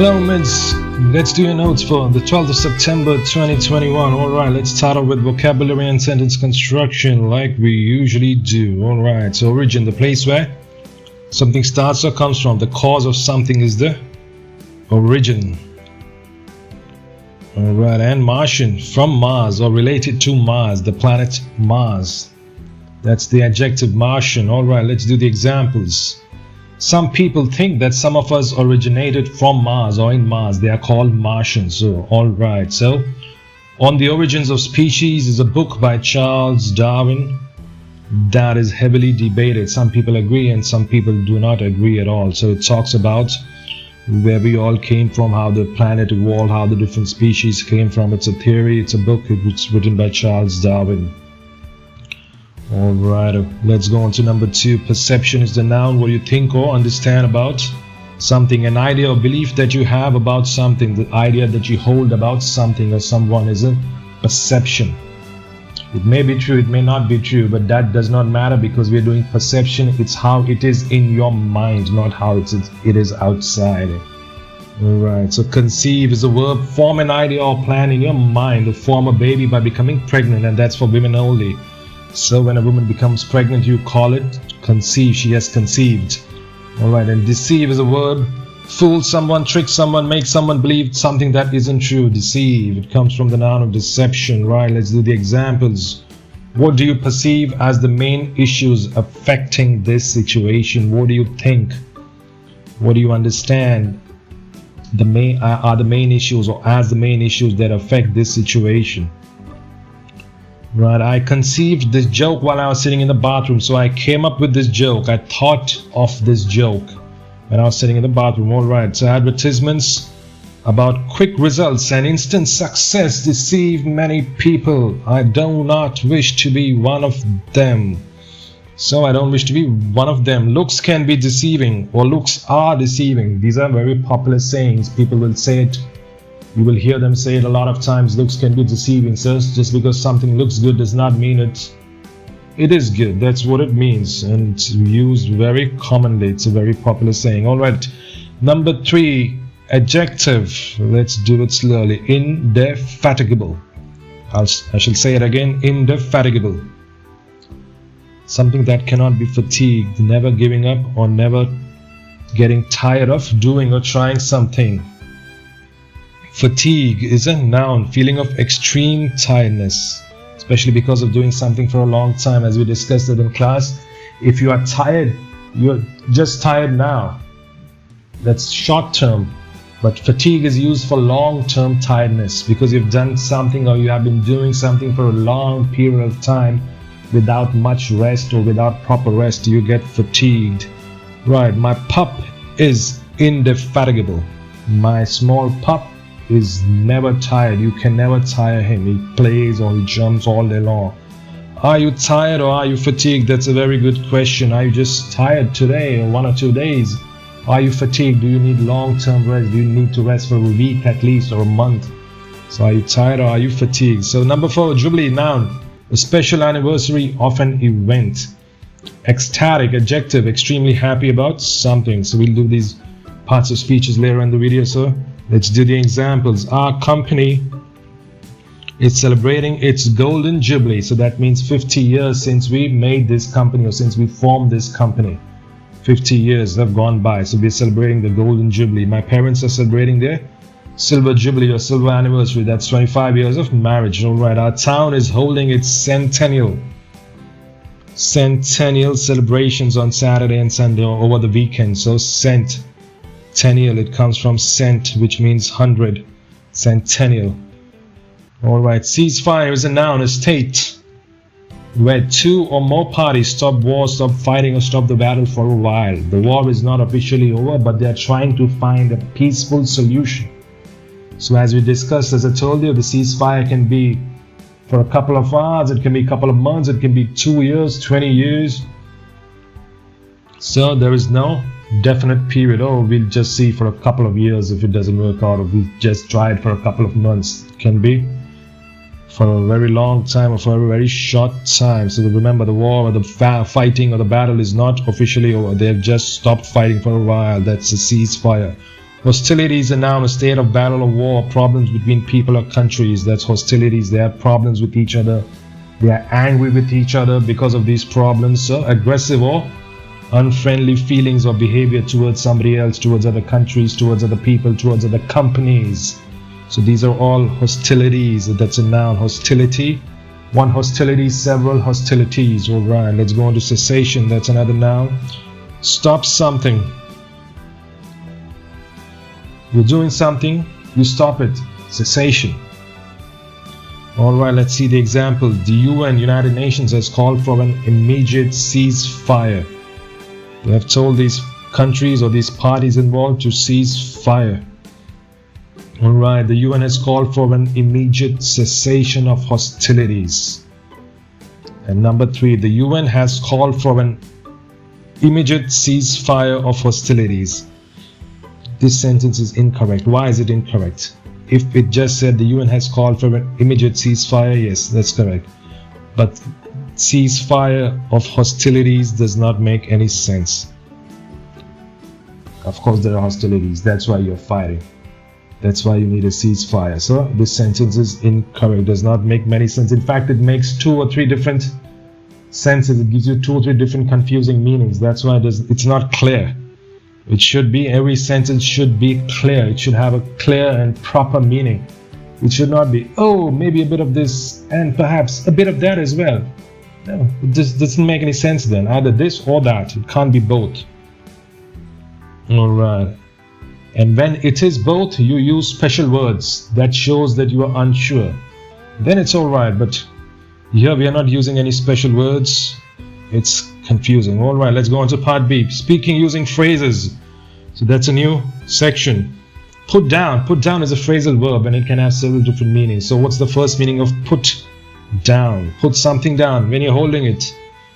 Hello mates, let's do your notes for the 12th of September 2021. Alright, let's start off with vocabulary and sentence construction like we usually do. Alright, so origin, the place where something starts or comes from. The cause of something is the origin. Alright, and Martian, from Mars or related to Mars, the planet Mars. That's the adjective Martian. Alright, let's do the examples. Some people think that some of us originated from Mars or in Mars. They are called Martians. So, alright. So, On the Origins of Species is a book by Charles Darwin that is heavily debated. Some people agree and some people do not agree at all. So, it talks about where we all came from, how the planet evolved, how the different species came from. It's a theory. It's a book. It's written by Charles Darwin. Alright, let's go on to number 2. Perception is the noun. What you think or understand about something. An idea or belief that you have about something. The idea that you hold about something or someone is a perception. It may be true, it may not be true, but that does not matter because we're doing perception. It's how it is in your mind, not how it is outside. Alright, so conceive is a verb. Form an idea or plan in your mind to form a baby by becoming pregnant, and that's for women only. So when a woman becomes pregnant, you call it conceive. She has conceived. Alright, and deceive is a verb. Fool someone, trick someone, make someone believe something that isn't true. Deceive. It comes from the noun of deception. Right, let's do the examples. What do you perceive as the main issues affecting this situation? What do you think? What do you understand are the main issues or as the main issues that affect this situation? Right, I conceived this joke while I was sitting in the bathroom. So I came up with this joke. I thought of this joke when I was sitting in the bathroom. Alright, so advertisements about quick results and instant success deceive many people. I do not wish to be one of them. So I don't wish to be one of them. Looks can be deceiving or looks are deceiving. These are very popular sayings. People will say it. You will hear them say it a lot of times. Looks can be deceiving. So just because something looks good does not mean it is good. That's what it means, and it's used very commonly. It's a very popular saying. Alright, number 3, adjective. Let's do it slowly. Indefatigable. I shall say it again. Indefatigable. Something that cannot be fatigued, never giving up or never getting tired of doing or trying something. Fatigue is a noun, feeling of extreme tiredness, especially because of doing something for a long time. As we discussed it in class, if you are tired, you're just tired now. That's short term. But fatigue is used for long term tiredness because you've done something or you have been doing something for a long period of time without much rest or without proper rest. You get fatigued. Right, my pup is indefatigable. My small pup is never tired. You can never tire him. He plays or he jumps all day long. Are you tired or are you fatigued? That's a very good question. Are you just tired today or 1 or 2 days? Are you fatigued? Do you need long-term rest? Do you need to rest for a week at least or a month? So are you tired or are you fatigued? So number 4, jubilee, noun, a special anniversary of an event. Ecstatic, adjective, extremely happy about something. So we'll do these parts of speeches later in the video. So let's do the examples. Our company is celebrating its golden jubilee. So that means 50 years since we made this company or since we formed this company. 50 years have gone by. So we're celebrating the golden jubilee. My parents are celebrating their silver jubilee or silver anniversary. That's 25 years of marriage. Alright, our town is holding its centennial celebrations on Saturday and Sunday or over the weekend. So centennial, it comes from cent, which means 100. Centennial. Alright, ceasefire is a noun, a state where 2 or more parties stop war, stop fighting or stop the battle for a while. The war is not officially over, but they are trying to find a peaceful solution. So as we discussed, as I told you, the ceasefire can be for a couple of hours, it can be a couple of months, it can be 2 years, 20 years. So there is no definite period. Oh, we'll just see for a couple of years if it doesn't work out, or we'll just try it for a couple of months. It can be for a very long time or for a very short time. So remember, the war or the fighting or the battle is not officially over. They have just stopped fighting for a while. That's a ceasefire. Hostility is a noun, a state of battle or war, problems between people or countries. That's hostilities. They have problems with each other. They are angry with each other because of these problems. So aggressive or unfriendly feelings or behavior towards somebody else, towards other countries, towards other people, towards other companies. So these are all hostilities. That's a noun, hostility. One hostility, several hostilities. All right, let's go on to cessation. That's another noun. Stop something. You're doing something, you stop it. Cessation. Alright, let's see the example. The UN, United Nations, has called for an immediate ceasefire. They have told these countries or these parties involved to cease fire. Alright, the UN has called for an immediate cessation of hostilities. And number 3, the UN has called for an immediate ceasefire of hostilities. This sentence is incorrect. Why is it incorrect? If it just said the UN has called for an immediate ceasefire, yes, that's correct. But ceasefire of hostilities does not make any sense. Of course there are hostilities. That's why you're fighting. That's why you need a ceasefire. So this sentence is incorrect. Does not make many sense. In fact, it makes 2 or 3 different senses. It gives you 2 or 3 different confusing meanings. That's why it's not clear. It should be, every sentence should be clear. It should have a clear and proper meaning. It should not be, oh, maybe a bit of this and perhaps a bit of that as well. No, it just doesn't make any sense then. Either this or that. It can't be both. Alright. And when it is both, you use special words that shows that you are unsure. Then it's alright, but here we are not using any special words. It's confusing. Alright, let's go on to part B. Speaking using phrases. So that's a new section. Put down. Put down is a phrasal verb and it can have several different meanings. So what's the first meaning of put down? Put something down when you're holding it.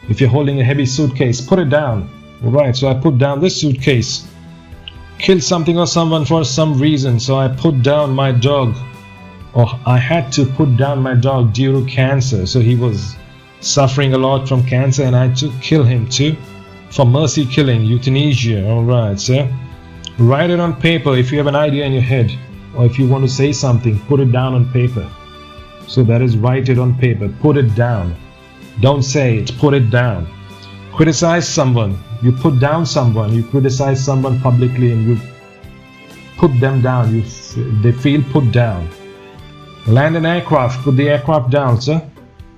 If you're holding a heavy suitcase, put it down. Alright, so I put down this suitcase. Kill something or someone for some reason, so I put down my dog. Or I had to put down my dog due to cancer. So he was suffering a lot from cancer and I had to kill him too. For mercy killing, euthanasia. Alright, so write it on paper if you have an idea in your head. Or if you want to say something, put it down on paper. So that is, write it on paper. Put it down. Don't say it, put it down. Criticize someone. You put down someone. You criticize someone publicly and you put them down. They feel put down. Land an aircraft. Put the aircraft down, sir.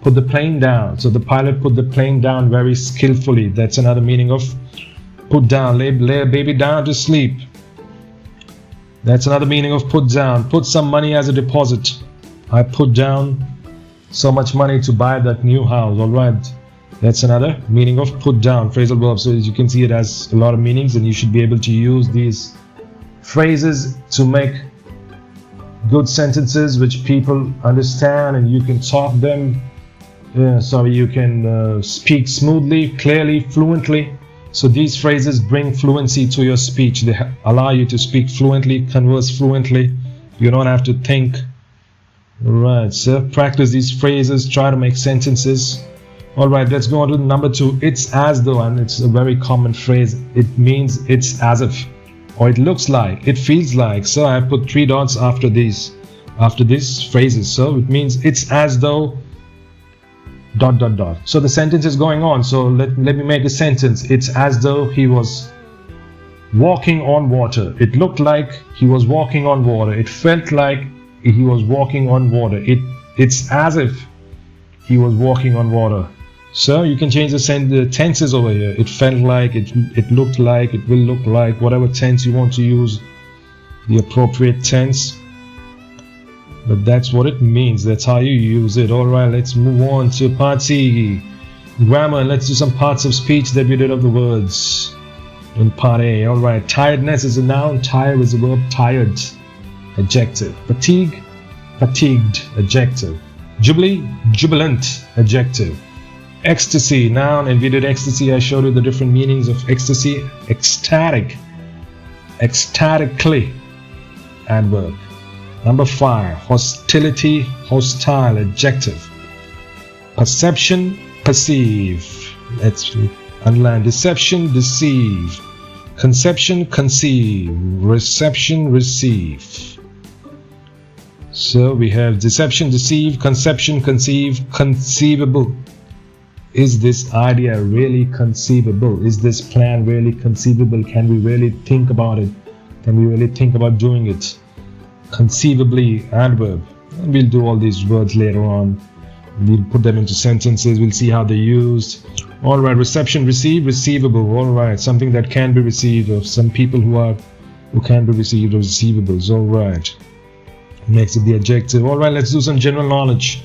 Put the plane down. So the pilot put the plane down very skillfully. That's another meaning of put down. Lay a baby down to sleep. That's another meaning of put down. Put some money as a deposit. I put down so much money to buy that new house. Alright. That's another meaning of put down. Phrasal verb. So as you can see, it has a lot of meanings and you should be able to use these phrases to make good sentences which people understand and you can talk them. You can speak smoothly, clearly, fluently. So these phrases bring fluency to your speech. They allow you to speak fluently, converse fluently. You don't have to think. Alright, so practice these phrases, try to make sentences. Alright, let's go on to number 2. It's as though, and it's a very common phrase. It means it's as if, or it looks like, it feels like. So I put 3 dots after these phrases. So it means it's as though ... So the sentence is going on. So let me make a sentence. It's as though he was walking on water. It looked like he was walking on water. It felt like he was walking on water. It's as if he was walking on water. So you can change the tenses over here. It felt like, it looked like, it will look like, whatever tense you want to use, the appropriate tense. But that's what it means. That's how you use it. Alright, let's move on to part C. Grammar, and let's do some parts of speech that we did of the words in part A. Alright, tiredness is a noun. Tired is a verb. Tired, adjective. Fatigue, fatigued, adjective. Jubilee, jubilant, adjective. Ecstasy, noun, and we did ecstasy. I showed you the different meanings of ecstasy. Ecstatic, ecstatically, adverb. Number 5, hostility, hostile, adjective. Perception, perceive. Let's underline. Deception, deceive. Conception, conceive. Reception, receive. So we have deception, deceive, conception, conceive, conceivable. Is this idea really conceivable? Is this plan really conceivable? Can we really think about it? Can we really think about doing it? Conceivably, adverb. And we'll do all these words later on. We'll put them into sentences. We'll see how they're used. All right, reception, receive, receivable. All right, something that can be received, or some people who can be received, or receivables. All right, makes it the adjective. All right, let's do some general knowledge,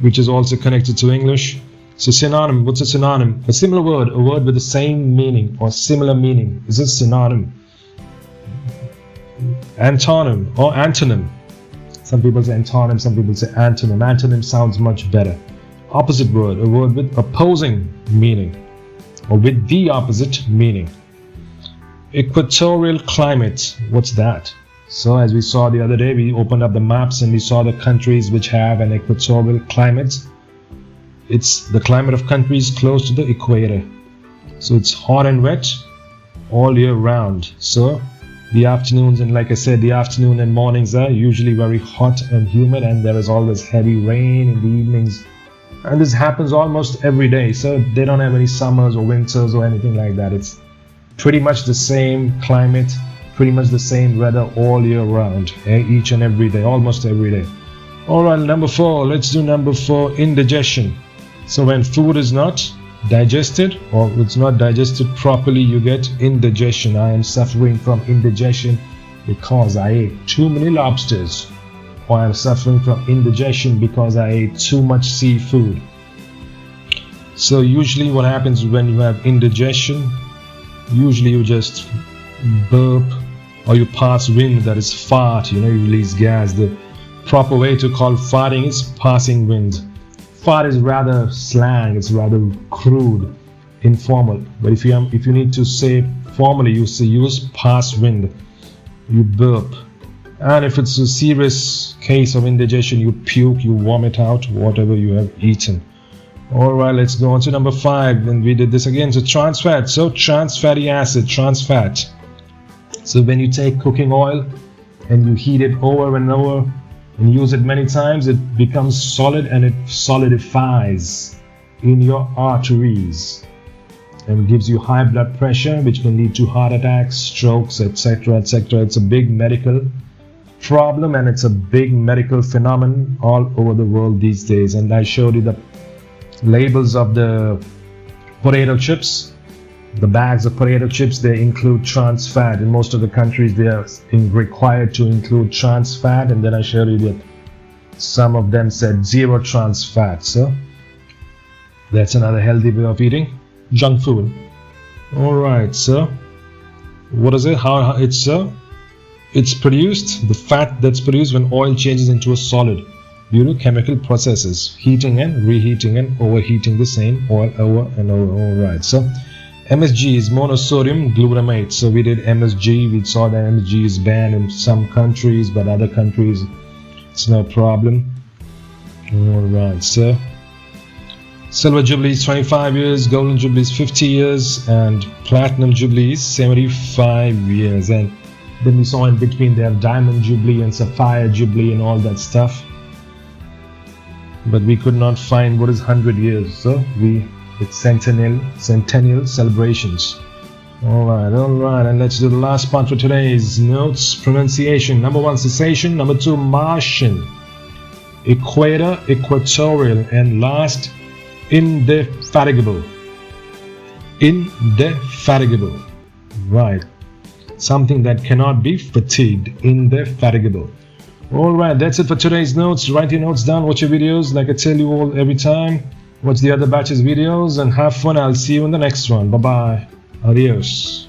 which is also connected to English. So synonym, what's a synonym? A similar word, a word with the same meaning or similar meaning is a synonym. Antonym or antonym. Some people say antonym, some people say antonym. Antonym sounds much better. Opposite word, a word with opposing meaning or with the opposite meaning. Equatorial climate, what's that? So as we saw the other day, we opened up the maps and we saw the countries which have an equatorial climate. It's the climate of countries close to the equator. So it's hot and wet all year round. So the afternoons, and like I said, the afternoon and mornings are usually very hot and humid, and there is always heavy rain in the evenings. And this happens almost every day. So they don't have any summers or winters or anything like that. It's pretty much the same climate, pretty much the same weather all year round, each and every day, almost every day. All right, number 4. Let's do number 4, indigestion. So when food is not digested or it's not digested properly, you get indigestion. I am suffering from indigestion because I ate too many lobsters, or I am suffering from indigestion because I ate too much seafood. So usually what happens when you have indigestion, usually you just burp or you pass wind, that is fart, you release gas. The proper way to call farting is passing wind. Fart is rather slang, it's rather crude, informal. But if you need to say formally, you say use pass wind, you burp. And if it's a serious case of indigestion, you puke, you vomit out whatever you have eaten. All right, let's go on to number 5. And we did this again. So trans fat. So trans fatty acid, trans fat. So when you take cooking oil and you heat it over and over and use it many times, it becomes solid and it solidifies in your arteries and gives you high blood pressure, which can lead to heart attacks, strokes, etc., etc. It's a big medical problem and it's a big medical phenomenon all over the world these days. And I showed you the labels of the potato chips. The bags of potato chips, they include trans fat. In most of the countries, they are required to include trans fat. And then I showed you that some of them said 0 trans fat. So that's another healthy way of eating junk food. All right. So what is it? How it's produced? The fat that's produced when oil changes into a solid due to chemical processes, heating and reheating and overheating the same oil over and over. All right. So MSG is monosodium glutamate. So we did MSG. We saw that MSG is banned in some countries, but other countries it's no problem. All right. So silver jubilee is 25 years, golden jubilee is 50 years, and platinum jubilee is 75 years. And then we saw in between they have diamond jubilee and sapphire jubilee and all that stuff. But we could not find what is 100 years. So it's centennial celebrations. All right, and let's do the last part for today's notes. Pronunciation. Number 1, cessation. Number 2, Martian. Equator, equatorial, and last, indefatigable. Indefatigable. Right. Something that cannot be fatigued. Indefatigable. All right, that's it for today's notes. Write your notes down. Watch your videos, like I tell you all every time. Watch the other batches videos and have fun. I'll see you in the next one. Bye bye. Adios.